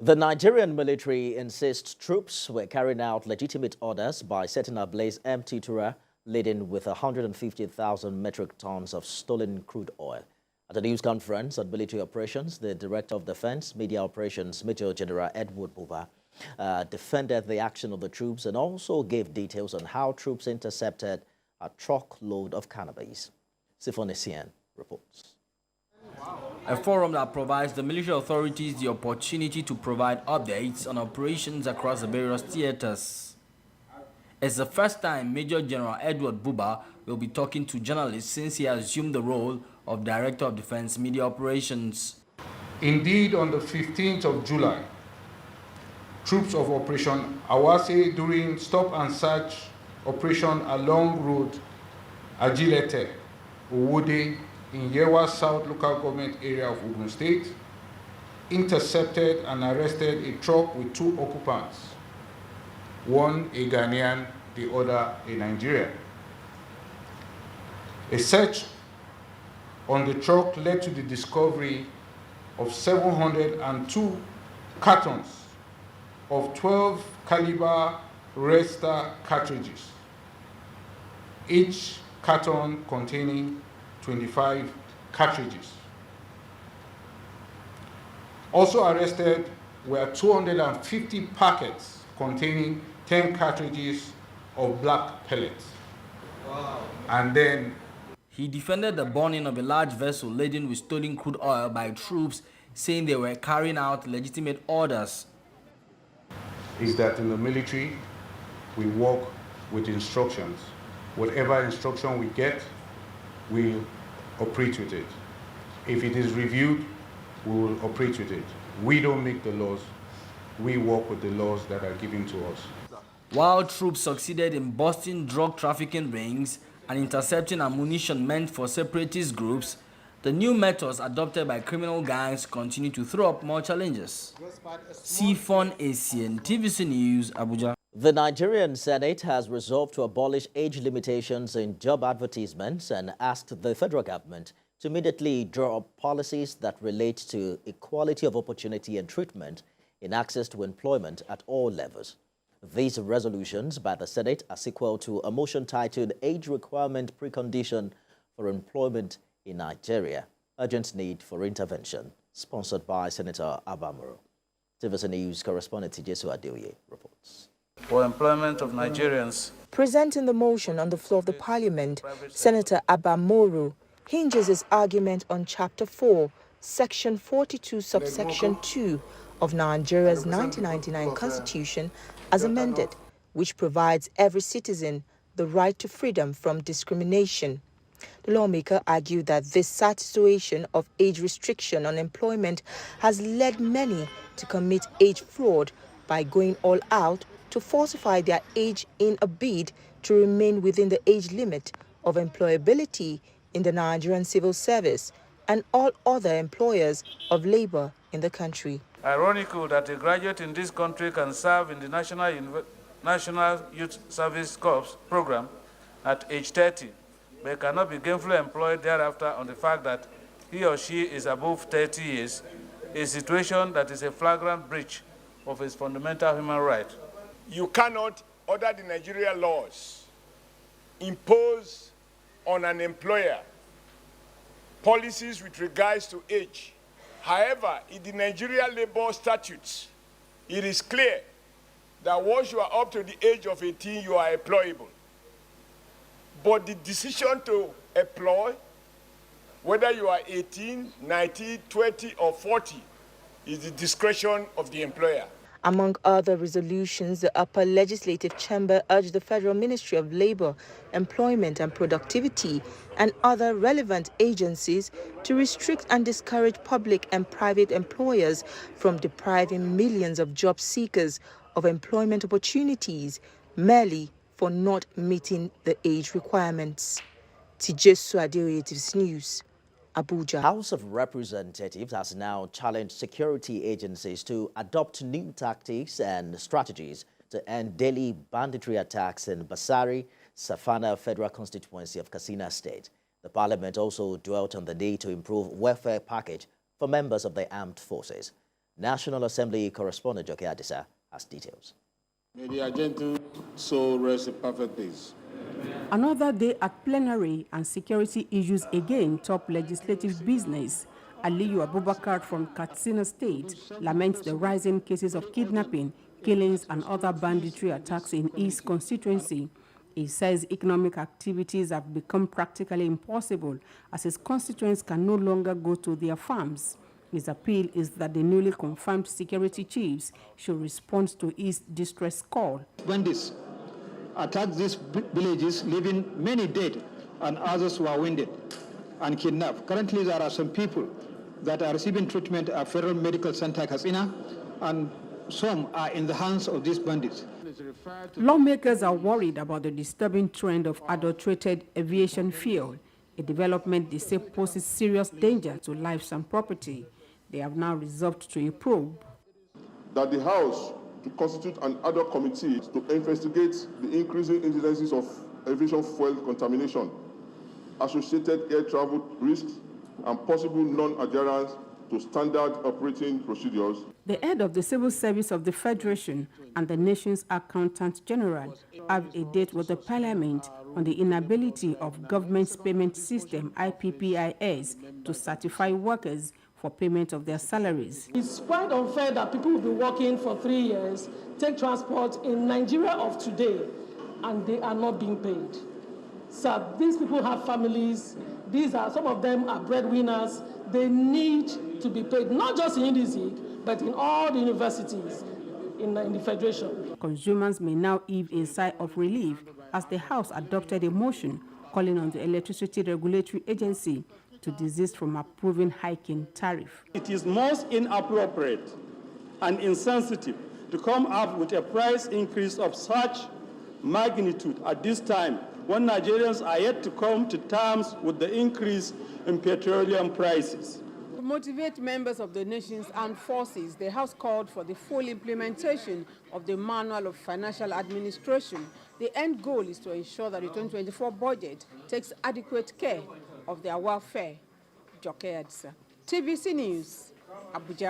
The Nigerian military insists troops were carrying out legitimate orders by setting ablaze MT TURA laden with 150,000 metric tons of stolen crude oil. At a news conference on military operations, the Director of Defense Media Operations, Major General Edward Buba, defended the action of the troops and also gave details on how troops intercepted a truckload of cannabis. Sifonesian reports. A forum that provides the military authorities the opportunity to provide updates on operations across the various theaters. It's the first time Major General Edward Buba will be talking to journalists since he assumed the role of Director of Defense Media Operations. Indeed, on the 15th of July, troops of Operation Awase during stop and search operation along road Ajilete, Owode, in Yewa South local government area of Ogun State, intercepted and arrested a truck with two occupants, one a Ghanaian, the other a Nigerian. A search on the truck led to the discovery of 702 cartons of 12 caliber Resta cartridges, each carton containing 25 cartridges. Also arrested were 250 packets containing 10 cartridges of black pellets. Wow. And then he defended the burning of a large vessel laden with stolen crude oil by troops, saying they were carrying out legitimate orders. Is that in the military, we work with instructions. Whatever instruction we get, we operate with it. If it is reviewed, we will operate with it. We don't make the laws. We work with the laws that are given to us. While troops succeeded in busting drug trafficking rings and intercepting ammunition meant for separatist groups, the new methods adopted by criminal gangs continue to throw up more challenges. Sifonesian, TVC News, Abuja. The Nigerian Senate has resolved to abolish age limitations in job advertisements and asked the federal government to immediately draw up policies that relate to equality of opportunity and treatment in access to employment at all levels. These resolutions by the Senate are sequel to a motion titled Age Requirement Precondition for Employment in Nigeria, Urgent Need for Intervention, sponsored by Senator Abamoro. TVC News correspondent Tijesu Adeoye reports. For employment of Nigerians. Presenting the motion on the floor of the Parliament, Senator Abamoro hinges his argument on Chapter 4, Section 42, Subsection 2 of Nigeria's 1999 Constitution as amended, which provides every citizen the right to freedom from discrimination. The lawmaker argued that this sad situation of age restriction on employment has led many to commit age fraud by going all out to falsify their age in a bid to remain within the age limit of employability in the Nigerian civil service and all other employers of labor in the country. Ironical that a graduate in this country can serve in the National Youth Service Corps program at age 30, but cannot be gainfully employed thereafter on the fact that he or she is above 30 years, a situation that is a flagrant breach of his fundamental human right. You cannot, under the Nigerian laws, impose on an employer policies with regards to age. However, in the Nigerian labor statutes, it is clear that once you are up to the age of 18, you are employable. But the decision to employ, whether you are 18, 19, 20, or 40, is the discretion of the employer. Among other resolutions, the upper legislative chamber urged the Federal Ministry of Labor, Employment and Productivity and other relevant agencies to restrict and discourage public and private employers from depriving millions of job seekers of employment opportunities merely for not meeting the age requirements. Tijesu Adeoye, TVC News, Abuja. House of Representatives has now challenged security agencies to adopt new tactics and strategies to end daily banditry attacks in Basari, Safana Federal Constituency of Katsina State. The Parliament also dwelt on the need to improve welfare package for members of the armed forces. National Assembly correspondent Joke Adisa has details. May the agenda so rest in perfect peace. Another day at plenary and security issues again top legislative business. Aliyu Abubakar from Katsina State laments the rising cases of kidnapping, killings and other banditry attacks in East constituency. He says economic activities have become practically impossible as his constituents can no longer go to their farms. His appeal is that the newly confirmed security chiefs should respond to his distress call. Bandits attacked these villages, leaving many dead and others were wounded and kidnapped. Currently, there are some people that are receiving treatment at Federal Medical Center Katsina, and some are in the hands of these bandits. Lawmakers are worried about the disturbing trend of adulterated aviation fuel, a development they say poses serious danger to lives and property. They have now resolved to a probe. That the House to constitute an ad hoc committee to investigate the increasing incidences of aviation fuel contamination, associated air travel risks, and possible non-adherence to standard operating procedures. The head of the Civil Service of the Federation and the nation's Accountant General have a date with the Parliament on the inability of Government's Payment System, IPPIS, to certify workers for payment of their salaries. It's quite unfair that people will be working for 3 years, take transport in Nigeria of today, and they are not being paid. So these people have families. Some of them are breadwinners. They need to be paid, not just in INDIZIG, but in all the universities in the Federation. Consumers may now heave a sigh of relief as the House adopted a motion calling on the Electricity Regulatory Agency to desist from approving hiking tariff. It is most inappropriate and insensitive to come up with a price increase of such magnitude at this time when Nigerians are yet to come to terms with the increase in petroleum prices. To motivate members of the nation's armed forces, the House called for the full implementation of the Manual of Financial Administration. The end goal is to ensure that the 2024 budget takes adequate care of their welfare. Joke Adisa, TVC News, Abuja.